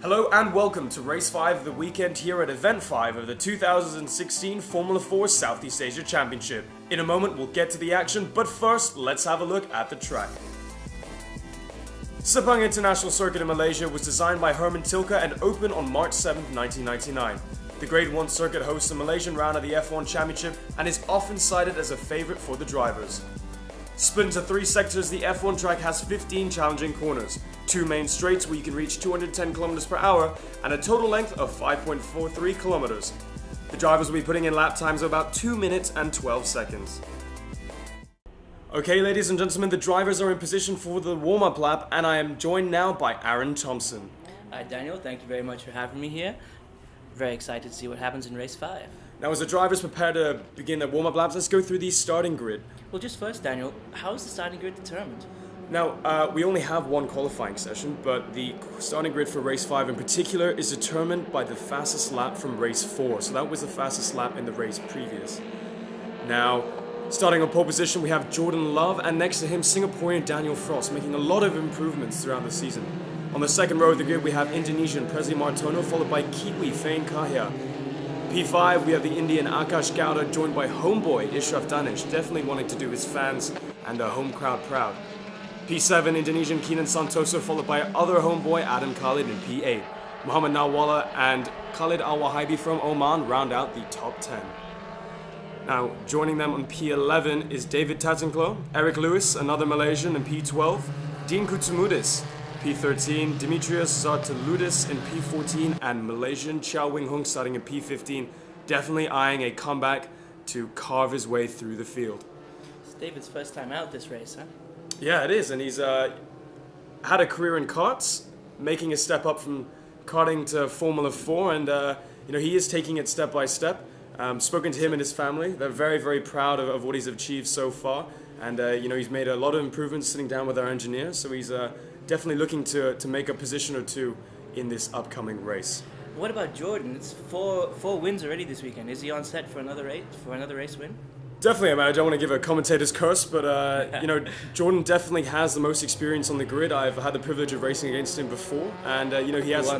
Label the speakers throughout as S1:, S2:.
S1: Hello and welcome to Race 5 of the weekend here at Event 5 of the 2016 Formula 4 Southeast Asia Championship. In a moment we'll get to the action, but first let's have a look at the track. Sepang International Circuit in Malaysia was designed by Herman Tilke and opened on March 7, 1999. The Grade 1 circuit hosts the Malaysian round of the F1 Championship and is often cited as a favourite for the drivers. Split into 3 sectors, the F1 track has 15 challenging corners, 2 main straights where you can reach 210 km per hour, and a total length of 5.43 kilometers. The drivers will be putting in lap times of about 2 minutes and 12 seconds. Okay, ladies and gentlemen, the drivers are in position for the warm-up lap, and I am joined now by Aaron Thompson.
S2: Hi Daniel, thank you very much for having me here. Very excited to see what happens in race 5.
S1: Now, as the drivers prepare to begin their warm-up laps, let's go through the starting grid.
S2: Well, just first, Daniel, how is the starting grid determined?
S1: Now, we only have one qualifying session, but the starting grid for race 5 in particular is determined by the fastest lap from race 4. So that was the fastest lap in the race previous. Now, starting on pole position, we have Jordan Love, and next to him, Singaporean Daniel Frost, making a lot of improvements throughout the season. On the second row of the grid, we have Indonesian Presley Martono, followed by Kiwi Fain Kahya. P5, we have the Indian Akash Gowda, joined by homeboy Ishraf Danish, definitely wanting to do his fans and home crowd proud. P7, Indonesian Kenan Santoso, followed by other homeboy Adam Khalid in P8. Muhammad Nawala and Khalid Al-Wahibi from Oman round out the top 10. Now, joining them on P11 is David Tatinklo, Eric Lewis, another Malaysian in P12, Dean Kutsumudis, P13, Dimitrios Zartaludis in P14, and Malaysian Chow Wing Hung starting in P15, definitely eyeing a comeback to carve his way through the field.
S2: It's David's first time out this race, huh?
S1: Yeah, it is, and he's had a career in karts, making a step up from karting to Formula 4, and he is taking it step by step. Spoken to him and his family, they're very, very proud of what he's achieved so far, and he's made a lot of improvements sitting down with our engineers, so he's definitely looking to make a position or two in this upcoming race.
S2: What about Jordan? It's four wins already this weekend. Is he on set for another race win?
S1: Definitely, man. I don't want to give a commentator's curse, but Jordan definitely has the most experience on the grid. I've had the privilege of racing against him before, and he has.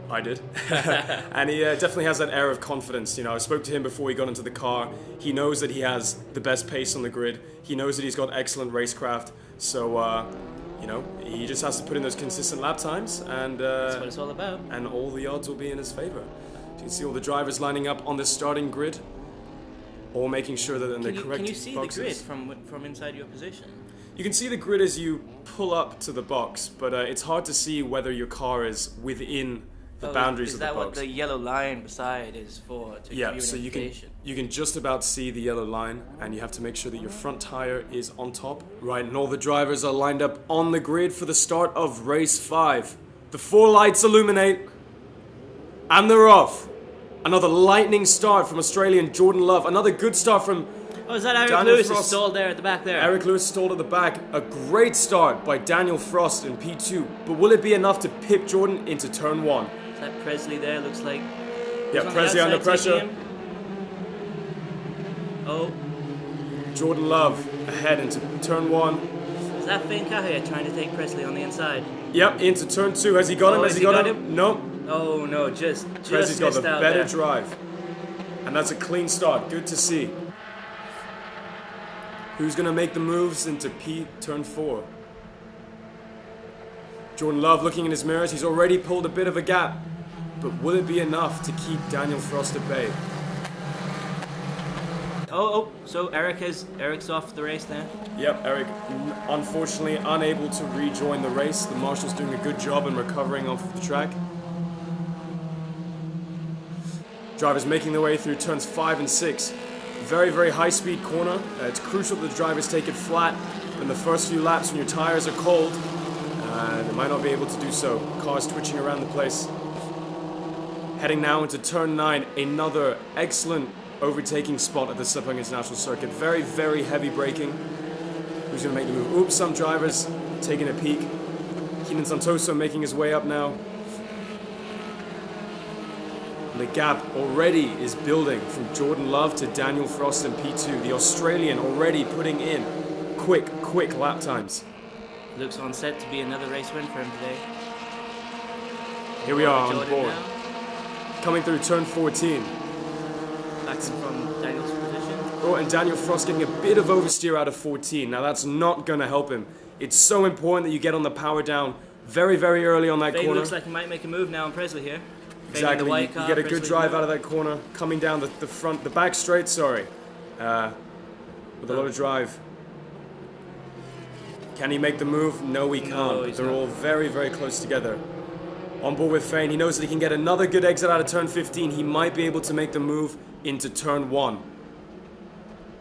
S1: I did, and he definitely has that air of confidence. I spoke to him before he got into the car. He knows that he has the best pace on the grid. He knows that he's got excellent racecraft. So, he just has to put in those consistent lap times, and
S2: that's what it's all about.
S1: And all the odds will be in his favor. You can see all the drivers lining up on the starting grid, all making sure that in the correct boxes.
S2: Can you see the grid from inside your position?
S1: You can see the grid as you pull up to the box, but it's hard to see whether your car is within the boundaries of the box.
S2: Is that what the yellow line beside is for? To
S1: yeah,
S2: give you
S1: so
S2: an
S1: you can just about see the yellow line, and you have to make sure that your front tire is on top. Right, and all the drivers are lined up on the grid for the start of race 5. The 4 lights illuminate, and they're off. Another lightning start from Australian Jordan Love. Another good start from
S2: is that Eric
S1: Daniel
S2: Lewis
S1: Frost.
S2: Stalled there at the back there?
S1: Eric Lewis stalled at the back. A great start by Daniel Frost in P2. But will it be enough to pip Jordan into turn 1?
S2: Is that Presley there? Looks like.
S1: Yeah, Presley under pressure.
S2: Oh.
S1: Jordan Love ahead into turn 1.
S2: Is that Fain Kahya trying to take Presley on the inside?
S1: Yep, into turn 2. Has he got him? Has he got him? Nope.
S2: Oh no, just
S1: Presley's got the better
S2: there.
S1: drive. And that's a clean start. Good to see. Who's going to make the moves into turn 4? Jordan Love looking in his mirrors. He's already pulled a bit of a gap. But will it be enough to keep Daniel Frost at bay?
S2: So Eric's off the race there?
S1: Yep, Eric unfortunately unable to rejoin the race. The marshal's doing a good job in recovering off the track. Drivers making their way through turns 5 and 6. Very, very high-speed corner. It's crucial that the drivers take it flat in the first few laps when your tires are cold. They might not be able to do so. Cars twitching around the place. Heading now into turn 9. Another excellent overtaking spot at the Sepang International Circuit. Very, very heavy braking. Who's going to make the move? Oops, some drivers taking a peek. Kenan Santoso making his way up now. The gap already is building from Jordan Love to Daniel Frost in P2. The Australian already putting in quick lap times.
S2: Looks on set to be another race win for him today.
S1: Here we are on
S2: Jordan
S1: board.
S2: now.
S1: Coming through turn 14.
S2: Back from Daniel's position.
S1: Oh, and Daniel Frost getting a bit of oversteer out of 14. Now that's not going to help him. It's so important that you get on the power down very, very early on that
S2: Fane
S1: corner.
S2: looks like he might make a move now on Presley here.
S1: Exactly,
S2: the white
S1: you
S2: car,
S1: get a good
S2: Presley
S1: drive
S2: blue.
S1: out of that corner, coming down the back straight, sorry, with a lot of drive. Can he make the move? No, he can't.
S2: No, he's
S1: They're
S2: not.
S1: all very, very close together. On board with Fane, he knows that he can get another good exit out of turn 15. He might be able to make the move into turn 1.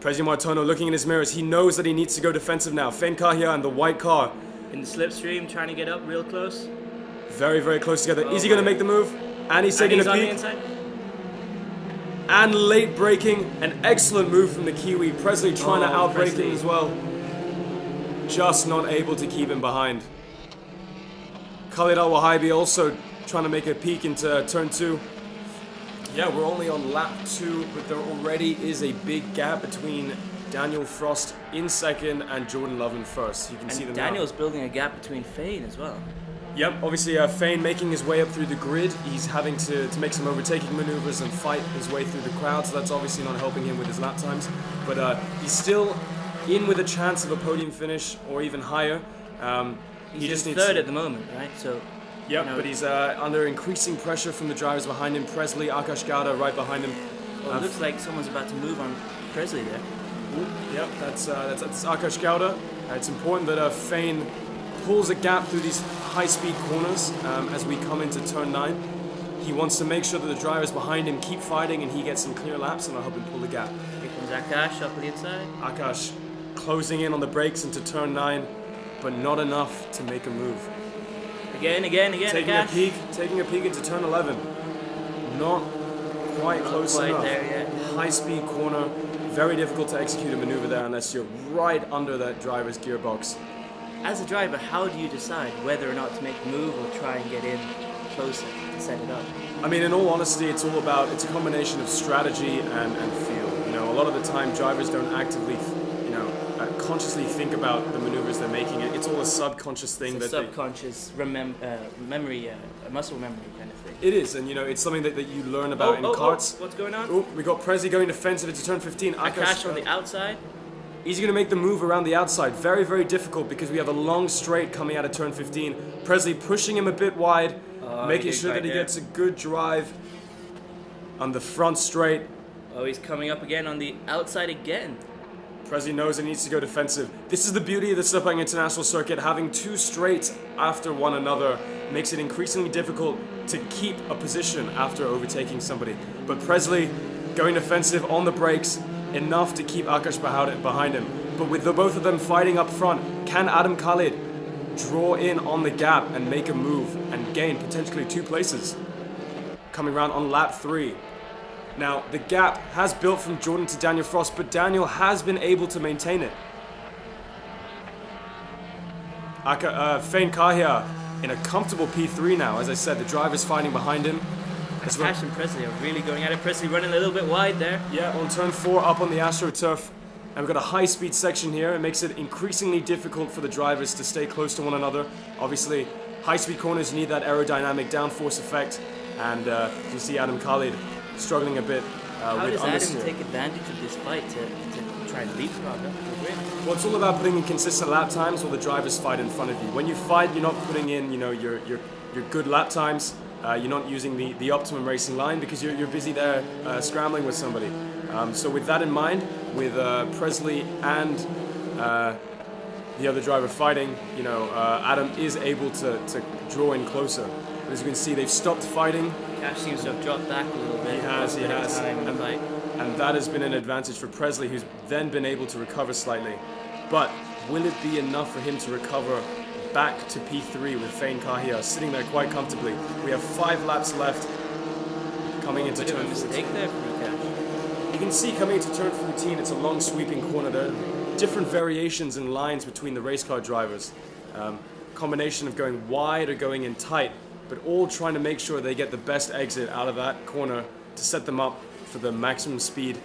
S1: Prezi Martono looking in his mirrors. He knows that he needs to go defensive now. Fane Kahia and the white car,
S2: In the slipstream, trying to get up real close.
S1: very, very close together.
S2: Oh
S1: Is he going to
S2: my.
S1: make the move? And he's
S2: And
S1: taking
S2: he's
S1: a
S2: on the
S1: peek.
S2: inside.
S1: And late braking, an excellent move from the Kiwi. Presley trying to
S2: Oh,
S1: outbrake
S2: Presley.
S1: him as well. Just not able to keep him behind. Khalid Al Wahibi also trying to make a peek into turn 2. Yeah, we're only on lap 2, but there already is a big gap between Daniel Frost in second and Jordan Love in first. You can see them
S2: And
S1: now.
S2: Daniel's building a gap between Fane as well.
S1: Yep, obviously Fane making his way up through the grid. He's having to make some overtaking maneuvers and fight his way through the crowd, so that's obviously not helping him with his lap times. But he's still in with a chance of a podium finish or even higher.
S2: He's
S1: He just
S2: in
S1: needs
S2: third
S1: to-
S2: at the moment, right? So,
S1: Yep,
S2: you know,
S1: but he's under increasing pressure from the drivers behind him. Presley, Akash Gowda right behind him.
S2: well, it looks like someone's about to move on Presley there.
S1: Yep, that's Akash Gowda. It's important that Fane pulls a gap through these high-speed corners as we come into turn 9. He wants to make sure that the drivers behind him keep fighting and he gets some clear laps, and I'll help him pull the gap.
S2: Here comes Akash up the inside.
S1: Akash closing in on the brakes into turn 9, but not enough to make a move.
S2: Again,
S1: Taking
S2: Akash.
S1: a peek into turn 11. Not quite close
S2: quite
S1: enough.
S2: there yet.
S1: High speed corner, very difficult to execute a maneuver there unless you're right under that driver's gearbox.
S2: As a driver, how do you decide whether or not to make the move or try and get in closer to set it up?
S1: I mean, in all honesty, it's a combination of strategy and feel. You know, a lot of the time drivers don't actively, consciously think about the maneuvers they're making. It's all a subconscious thing
S2: It's a
S1: that
S2: subconscious memory, muscle memory kind of thing.
S1: it is, and it's something that you learn about in karts.
S2: What's going on?
S1: Oh, we got Prezi going defensive into turn 15.
S2: Akash on the outside.
S1: He's going to make the move around the outside. Very, very difficult because we have a long straight coming out of turn 15. Presley pushing him a bit wide, making
S2: big
S1: sure
S2: right
S1: that he
S2: there.
S1: gets a good drive on the front straight.
S2: Oh, he's coming up again on the outside again.
S1: Presley knows he needs to go defensive. This is the beauty of the Sepang International Circuit. Having two straights after one another makes it increasingly difficult to keep a position after overtaking somebody. But Presley going defensive on the brakes, enough to keep Akash behind him. But with the both of them fighting up front, can Adam Khalid draw in on the gap and make a move and gain potentially 2 places? Coming around on lap 3. Now, the gap has built from Jordan to Daniel Frost, but Daniel has been able to maintain it. Fane Kahia in a comfortable P3 now. As I said, the driver's fighting behind him. As well.
S2: Akash and Presley are really going at it. Presley running a little bit wide there.
S1: Yeah, on turn 4 up on the AstroTurf. And we've got a high-speed section here. It makes it increasingly difficult for the drivers to stay close to one another. Obviously, high-speed corners need that aerodynamic downforce effect. And you see Adam Khalid struggling a bit
S2: How
S1: with
S2: does Adam
S1: understeer.
S2: take advantage of this fight to try and leapfrog up the win?
S1: Well, it's all about putting in consistent lap times while the drivers fight in front of you. When you fight, you're not putting in, your good lap times. You're not using the optimum racing line because you're busy there scrambling with somebody. So with that in mind, with Presley and the other driver fighting, Adam is able to draw in closer. But as you can see, they've stopped fighting.
S2: Cash seems to have dropped back a little bit.
S1: He has.
S2: Time in the fight.
S1: And that has been an advantage for Presley, who's then been able to recover slightly. But will it be enough for him to recover back to P3 with Fane Kahia sitting there quite comfortably? We have 5 laps left coming into
S2: Bit of
S1: turn
S2: a
S1: 14.
S2: mistake there for Cash.
S1: You can see coming into turn 14, it's a long sweeping corner. There are different variations in lines between the race car drivers. Combination of going wide or going in tight, but all trying to make sure they get the best exit out of that corner to set them up for the maximum speed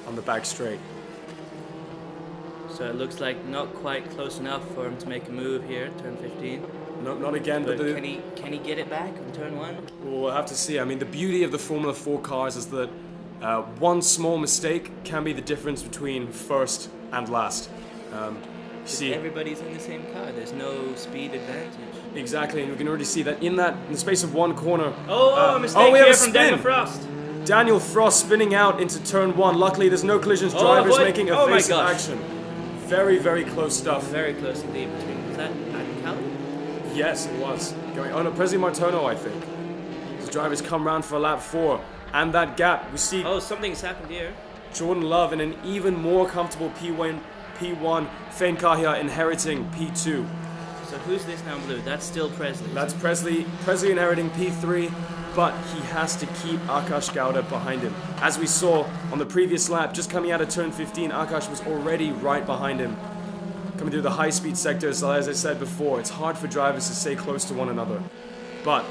S1: on the back straight.
S2: So it looks like not quite close enough for him to make a move here, turn 15.
S1: No, not again.
S2: But can he get it back in turn one?
S1: We'll have to see. I mean, the beauty of the Formula 4 cars is that one small mistake can be the difference between first and last. See,
S2: everybody's in the same car. There's no speed advantage.
S1: Exactly, and we can already see that in the space of one corner.
S2: A mistake
S1: we have
S2: here
S1: a
S2: from
S1: spin.
S2: Daniel Frost.
S1: Daniel Frost spinning out into turn one. Luckily, there's no collisions. Drivers making evasive action. Very, very close stuff.
S2: Very close indeed. Was that Adam Khaled?
S1: Yes, it was. Prezi Martono, I think. The drivers come round for lap 4. And that gap, we see
S2: Something's happened here.
S1: Jordan Love in an even more comfortable P1, Fane Kahia inheriting P2.
S2: So who's this now in blue? That's still Presley.
S1: That's Presley inheriting P3, but he has to keep Akash Gowda behind him. As we saw on the previous lap, just coming out of turn 15, Akash was already right behind him. Coming through the high-speed sectors, as I said before, it's hard for drivers to stay close to one another. But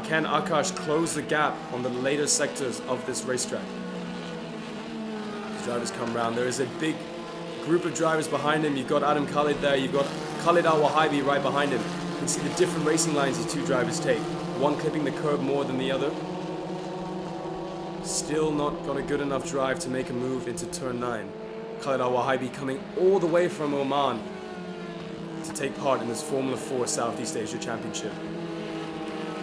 S1: can Akash close the gap on the later sectors of this racetrack? As drivers come round, there is a big group of drivers behind him. You've got Adam Khalid there, you've got Khalid Al-Wahibi right behind him. You can see the different racing lines these two drivers take. One clipping the curb more than the other. Still not got a good enough drive to make a move into turn 9. Khalid Al-Wahibi coming all the way from Oman to take part in this Formula 4 Southeast Asia Championship.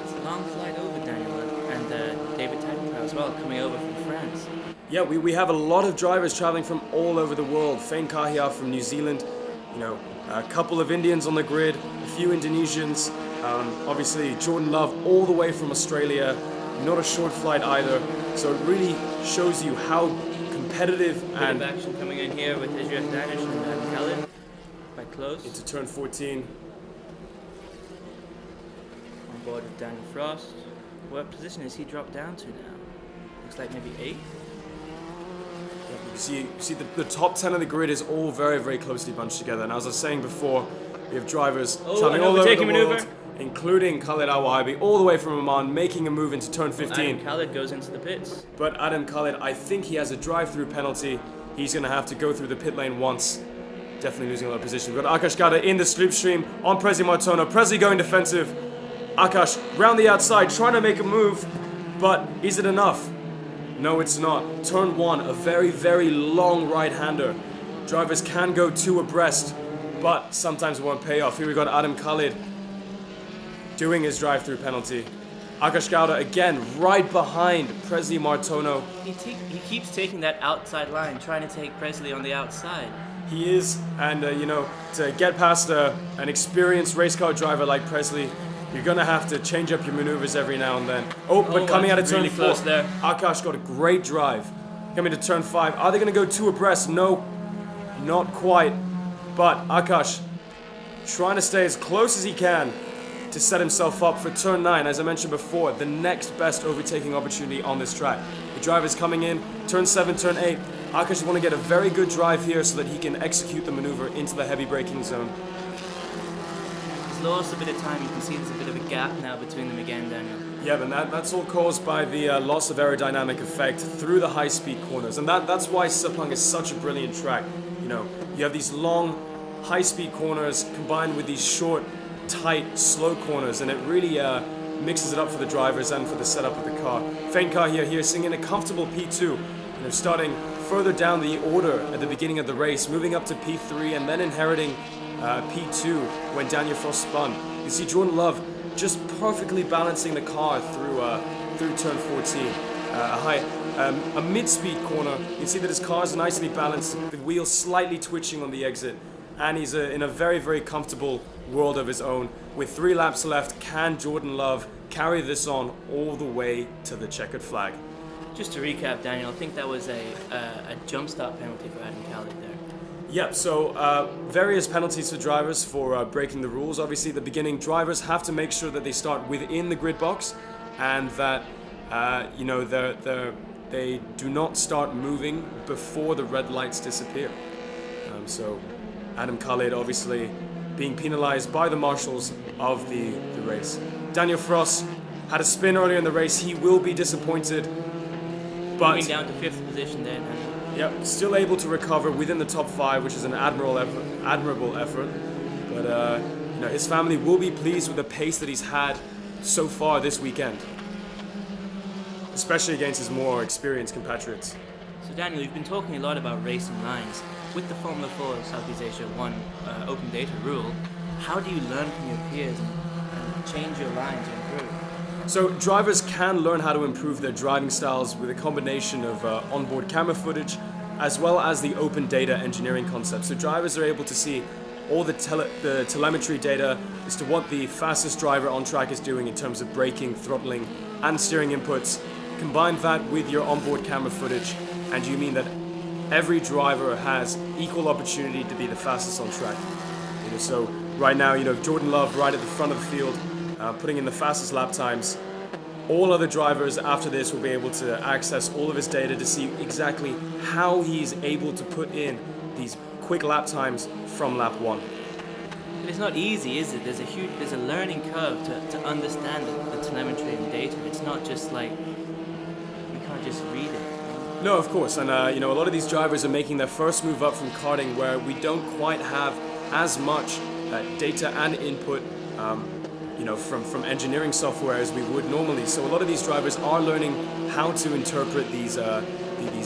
S2: It's a long flight over, Daniel, and David Tagneau as well, coming over from France.
S1: Yeah, we have a lot of drivers traveling from all over the world. Fane Kahia from New Zealand, a couple of Indians on the grid, a few Indonesians, obviously Jordan Love all the way from Australia, not a short flight either. So it really shows you how competitive and
S2: bit of action coming in here with Israel Danish and Adam Khalid. Quite close.
S1: into turn 14.
S2: On board with Daniel Frost. What position has he dropped down to now? Looks like maybe 8th.
S1: You see the top 10 of the grid is all very, very closely bunched together. And as I was saying before, we have drivers traveling all over the world, including Khalid Al-Wahibi, all the way from Oman, making a move into turn 15.
S2: Adam Khalid goes into the pits.
S1: But Adam Khalid, I think he has a drive-through penalty. He's going to have to go through the pit lane once. Definitely losing a lot of position. We've got Akash Gowda in the slipstream on Prezi Martono. Prezi going defensive. Akash round the outside, trying to make a move. But is it enough? No, it's not. Turn 1, a very, very long right-hander. Drivers can go 2 abreast, but sometimes it won't pay off. Here we got Adam Khalid doing his drive-through penalty. Akash Gowda again right behind Prezi Martono.
S2: He keeps taking that outside line, trying to take Presley on the outside.
S1: He is, and to get past an experienced race car driver like Presley, you're going to have to change up your maneuvers every now and then. But coming out of turn 4,
S2: there.
S1: Akash got a great drive. Coming to turn 5, are they going to go 2 abreast? No, not quite. But Akash trying to stay as close as he can to set himself up for turn 9. As I mentioned before, the next best overtaking opportunity on this track. The driver's coming in, turn 7, turn 8. Akash want to get a very good drive here so that he can execute the maneuver into the heavy braking zone.
S2: He's lost a bit of time. You can see there's a bit of a gap now between them again, Daniel.
S1: Yeah, but that's all caused by the loss of aerodynamic effect through the high-speed corners. And that's why Sepang is such a brilliant track. You have these long, high-speed corners combined with these short, tight, slow corners, and it really mixes it up for the drivers and for the setup of the car. Fane Kahia here singing a comfortable P2, starting further down the order at the beginning of the race, moving up to P3 and then inheriting P2 when Daniel Frost spun. You see Jordan Love just perfectly balancing the car through turn 14. A mid-speed corner, you see that his car is nicely balanced, the wheels slightly twitching on the exit, and he's in a very, very comfortable world of his own. With 3 laps left, can Jordan Love carry this on all the way to the checkered flag?
S2: Just to recap, Daniel, I think that was a jump start penalty for Adam Khalid there.
S1: Yep, so various penalties for drivers for breaking the rules. Obviously, at the beginning, drivers have to make sure that they start within the grid box and that they do not start moving before the red lights disappear. So Adam Khalid obviously being penalized by the marshals of the race. Daniel Frost had a spin earlier in the race. He will be disappointed, but
S2: moving down to 5th position there.
S1: Yep, still able to recover within the top 5, which is an admirable effort. But his family will be pleased with the pace that he's had so far this weekend, especially against his more experienced compatriots.
S2: So Daniel, you've been talking a lot about racing lines. With the Formula 4 Southeast Asia 1 open data rule, how do you learn from your peers and change your line to improve?
S1: So drivers can learn how to improve their driving styles with a combination of onboard camera footage as well as the open data engineering concept. So drivers are able to see all the telemetry data as to what the fastest driver on track is doing in terms of braking, throttling, and steering inputs. Combine that with your onboard camera footage, and you mean that every driver has equal opportunity to be the fastest on track. So right now, Jordan Love right at the front of the field, putting in the fastest lap times. All other drivers after this will be able to access all of his data to see exactly how he's able to put in these quick lap times from lap 1.
S2: But it's not easy, is it? There's a learning curve to understand the telemetry and data. It's not just like we can't just read it.
S1: No, of course, and a lot of these drivers are making their first move up from karting, where we don't quite have as much data and input, from engineering software as we would normally. So a lot of these drivers are learning how to interpret these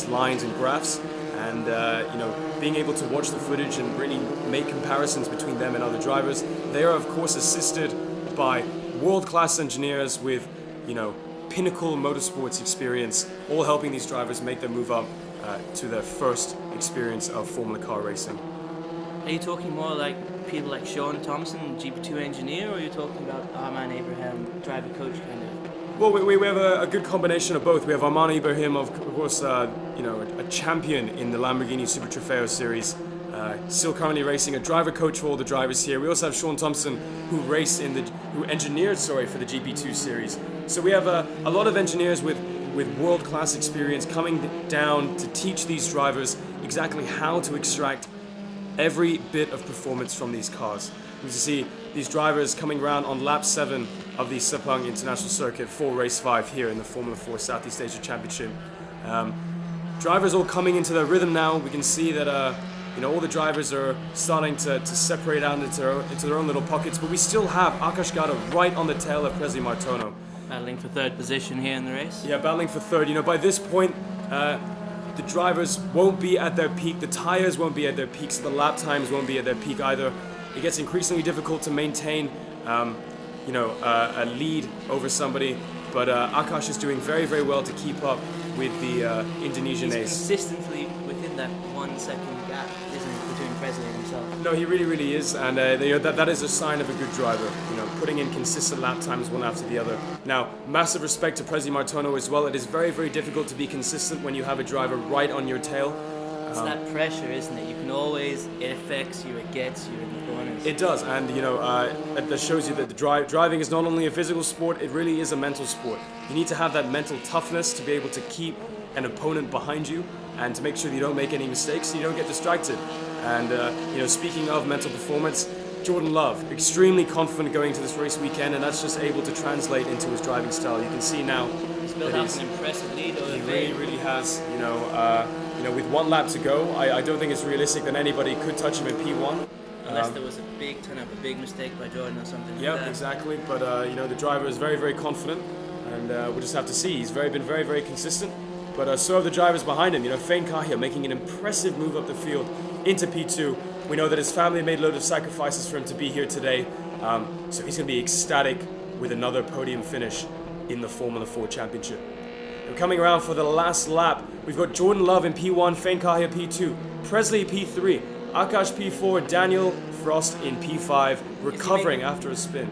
S1: lines and graphs, and being able to watch the footage and really make comparisons between them and other drivers. They are, of course, assisted by world-class engineers with, pinnacle motorsports experience, all helping these drivers make their move up to their first experience of Formula Car racing.
S2: Are you talking more like people like Sean Thompson, GP2 engineer, or are you talking about Arman Abraham, driver coach kind of?
S1: Well, we have a good combination of both. We have Arman Ibrahim, of course, a champion in the Lamborghini Super Trofeo series, still currently racing, a driver coach for all the drivers here. We also have Sean Thompson, who engineered for the GP2 series. So we have a lot of engineers with world-class experience coming down to teach these drivers exactly how to extract every bit of performance from these cars. You can see these drivers coming around on lap 7 of the Sepang International Circuit for race 5 here in the Formula 4 Southeast Asia Championship. Drivers all coming into their rhythm now. We can see that all the drivers are starting to separate out into their own little pockets, but we still have Akash Gowda right on the tail of Presley Martono.
S2: Battling for third position here in the race?
S1: Yeah, battling for third. By this point, the drivers won't be at their peak, the tires won't be at their peaks, the lap times won't be at their peak either. It gets increasingly difficult to maintain, a lead over somebody, but Akash is doing very, very well to keep up with the Indonesian ace.
S2: Consistently within that 1 second gap, isn't it, between Presley and himself?
S1: No, he really, really is, and that is a sign of a good driver. Putting in consistent lap times one after the other. Now, massive respect to Presley Martono as well. It is very, very difficult to be consistent when you have a driver right on your tail.
S2: It's that pressure, isn't it? It affects you, it gets you in the corners.
S1: It does, and that shows you that the driving is not only a physical sport, it really is a mental sport. You need to have that mental toughness to be able to keep an opponent behind you and to make sure that you don't make any mistakes so you don't get distracted. And speaking of mental performance, Jordan Love, extremely confident going to this race weekend, and that's just able to translate into his driving style. You can see now
S2: he's built up an impressive lead over
S1: He really has. With 1 lap to go, I don't think it's realistic that anybody could touch him in P1.
S2: Unless there was a big turn-up, a big mistake by Jordan or something like
S1: Yeah,
S2: that.
S1: exactly. But the driver is very, very confident, and we'll just have to see. He's been very, very consistent. But so have the drivers behind him. Fane Kahia making an impressive move up the field into P2. We know that his family made a load of sacrifices for him to be here today, so he's going to be ecstatic with another podium finish in the Formula 4 Championship. And coming around for the last lap, we've got Jordan Love in P1, Fane Kahia P2, Presley P3, Akash P4, Daniel Frost in P5, recovering after a spin.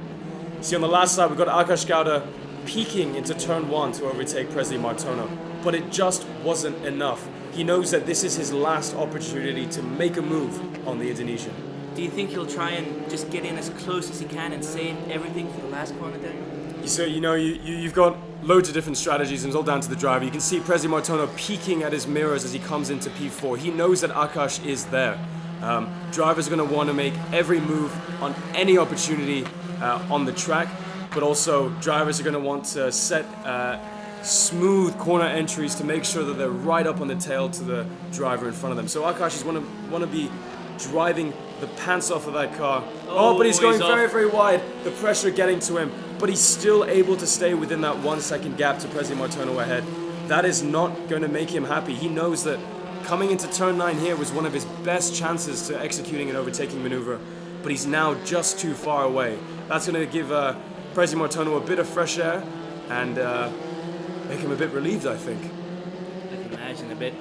S1: See, on the last lap, we've got Akash Gowda peaking into turn 1 to overtake Presley Martono, but it just wasn't enough. He knows that this is his last opportunity to make a move on the Indonesian.
S2: Do you think he'll try and just get in as close as he can and save everything for the last corner, Daniel?
S1: So, you've got loads of different strategies, and it's all down to the driver. You can see Presley Martono peeking at his mirrors as he comes into P4. He knows that Akash is there. Drivers are going to want to make every move on any opportunity on the track, but also drivers are going to want to set smooth corner entries to make sure that they're right up on the tail to the driver in front of them. So Akash is want to be driving the pants off of that car. Oh, but he's going very, very wide. The pressure getting to him, but he's still able to stay within that 1 second gap to Presley Martono ahead. That is not going to make him happy. He knows that coming into turn 9 here was one of his best chances to executing an overtaking maneuver, but he's now just too far away. That's going to give Presley Martono a bit of fresh air and make him a bit relieved, I think.
S2: I can imagine a bit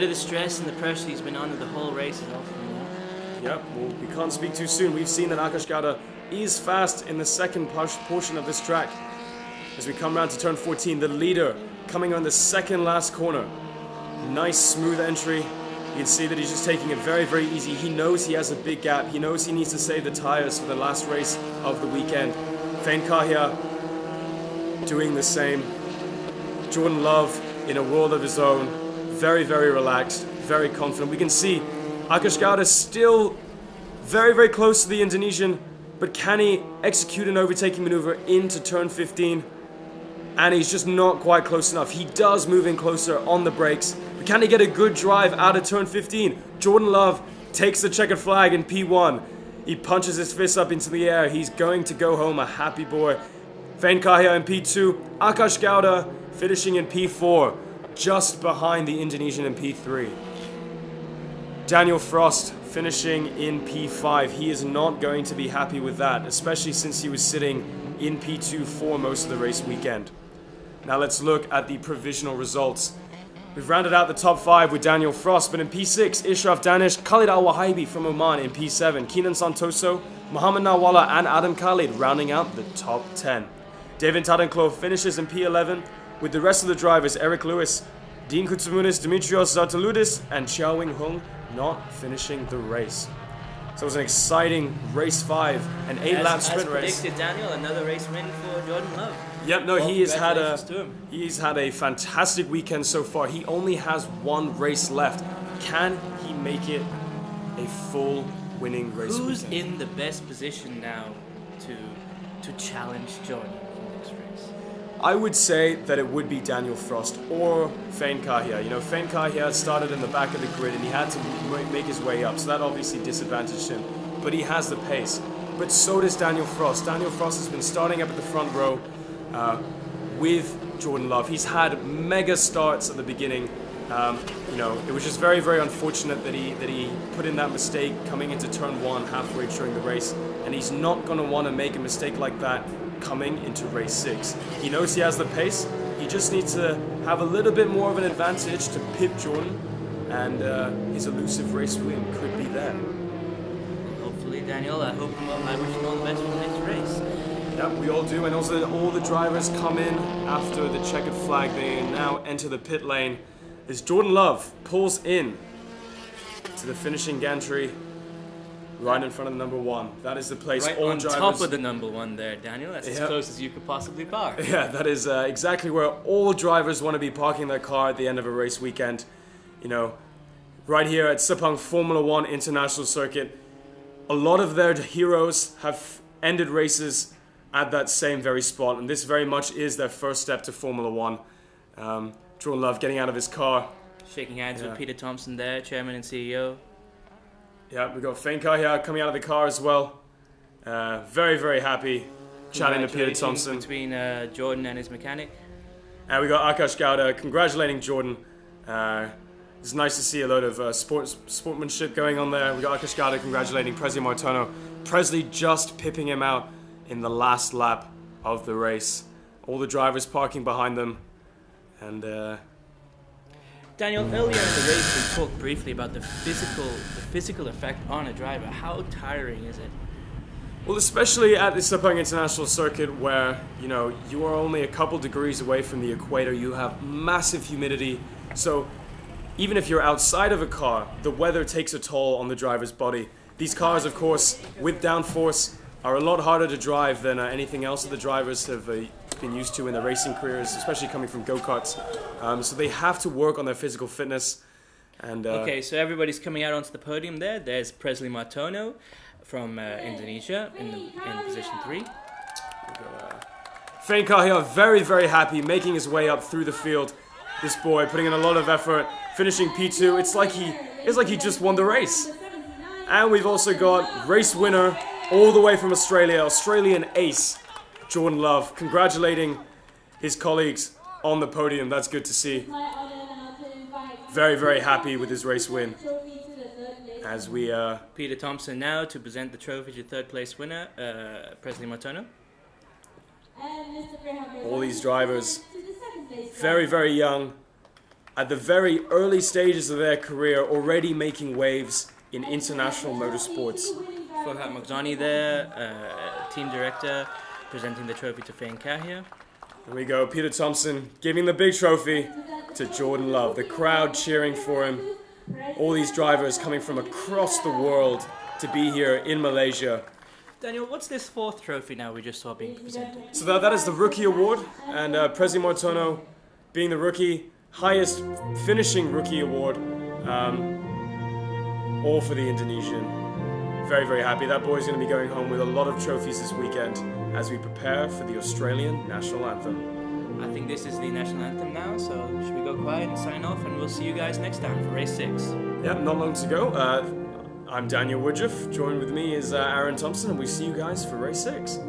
S2: of the stress and the pressure he's been under the whole race is off him now.
S1: Yep, well, we can't speak too soon. We've seen that Akash Gowda is fast in the second portion of this track. As we come around to turn 14, the leader coming on the second last corner. Nice smooth entry. You can see that he's just taking it very, very easy. He knows he has a big gap. He knows he needs to save the tires for the last race of the weekend. Fane Kahia doing the same. Jordan Love in a world of his own. Very, very relaxed, very confident. We can see Akash Gowda still very, very close to the Indonesian, but can he execute an overtaking maneuver into turn 15? And he's just not quite close enough. He does move in closer on the brakes, but can he get a good drive out of turn 15? Jordan Love takes the checkered flag in P1. He punches his fist up into the air. He's going to go home a happy boy. Fane Kahia in P2. Akash Gowda finishing in P4, just behind the Indonesian in P3. Daniel Frost finishing in P5. He is not going to be happy with that, especially since he was sitting in P2 for most of the race weekend. Now let's look at the provisional results. We've rounded out the top 5 with Daniel Frost, but in P6, Ishraf Danish, Khalid Al-Wahaibi from Oman in P7, Kenan Santoso, Muhammad Nawala and Adam Khalid rounding out the top 10. David Tadanklo finishes in P11, with the rest of the drivers, Eric Lewis, Dean Kutsumunis, Dimitrios Zartaludis, and Xiao Wing Hung not finishing the race. So it was an exciting race 5, an 8-lap sprint race.
S2: As predicted, Daniel, another race win for Jordan Love.
S1: Yep, no,
S2: well,
S1: he's had a fantastic weekend so far. He only has 1 race left. Can he make it a full winning race
S2: Who's
S1: weekend?
S2: in the best position now to challenge Jordan for the next race?
S1: I would say that it would be Daniel Frost or Fane Kahia. You know, Fane Kahia started in the back of the grid and he had to make his way up, so that obviously disadvantaged him. But he has the pace. But so does Daniel Frost. Daniel Frost has been starting up at the front row with Jordan Love. He's had mega starts at the beginning. You know, it was just very, very unfortunate that he put in that mistake coming into turn 1 halfway during the race, and he's not going to want to make a mistake like that coming into race 6. He knows he has the pace. He just needs to have a little bit more of an advantage to pip Jordan, and his elusive race win could be there.
S2: Hopefully, Daniel. I wish him all the best for the next race.
S1: Yeah, we all do, and also all the drivers come in after the checkered flag. They now enter the pit lane as Jordan Love pulls in to the finishing gantry right in front of the number 1. That is the place
S2: right
S1: all
S2: on
S1: drivers...
S2: top of the number 1 there, Daniel. That's as close as you could possibly park.
S1: Yeah, that is exactly where all drivers want to be parking their car at the end of a race weekend. You know, right here at Sepang Formula 1 International Circuit. A lot of their heroes have ended races at that same very spot, and this very much is their first step to Formula 1. Jordan Love getting out of his car.
S2: Shaking hands with Peter Thompson there, chairman and CEO.
S1: Yeah, we got Fane Kahia coming out of the car as well. Very, very happy chatting to Peter Thompson.
S2: Between Jordan and his mechanic.
S1: And we got Akash Gowda congratulating Jordan. It's nice to see a lot of sportsmanship going on there. We got Akash Gowda congratulating Presley Martono. Presley just pipping him out in the last lap of the race. All the drivers parking behind them. And
S2: Daniel, earlier in the race we talked briefly about the physical effect on a driver. How tiring is it?
S1: Well, especially at the Sepang International Circuit where, you know, you are only a couple degrees away from the equator. You have massive humidity. So even if you're outside of a car, the weather takes a toll on the driver's body. These cars, of course, with downforce, are a lot harder to drive than anything else that the drivers have been used to in their racing careers, especially coming from go-karts. So they have to work on their physical fitness. And
S2: okay, so everybody's coming out onto the podium there. There's Presley Martono from Indonesia in position 3.
S1: Fane Kahia very, very happy, making his way up through the field. This boy putting in a lot of effort, finishing P2. It's like he just won the race. And we've also got race winner all the way from Australia, Australian ace, Jordan Love, congratulating his colleagues on the podium. That's good to see. Very, very happy with his race win. As we
S2: Peter Thompson now to present the trophy to third place winner, Presley Martono.
S1: all these drivers, very, very young, at the very early stages of their career, already making waves in international motorsports.
S2: Farhat Maghzani there, team director, presenting the trophy to Fane Kahia.
S1: Here we go, Peter Thompson giving the big trophy to Jordan Love. The crowd cheering for him. All these drivers coming from across the world to be here in Malaysia.
S2: Daniel, what's this fourth trophy now we just saw being presented?
S1: So that is the Rookie Award, and Presley Martono being the rookie, highest finishing Rookie Award, all for the Indonesian. Very, very happy. That boy's going to be going home with a lot of trophies this weekend as we prepare for the Australian National Anthem.
S2: I think this is the national anthem now, so should we go quiet and sign off, and we'll see you guys next time for race 6.
S1: Yeah, not long to go. I'm Daniel Woodruff. Joined with me is Aaron Thompson, and we see you guys for race 6.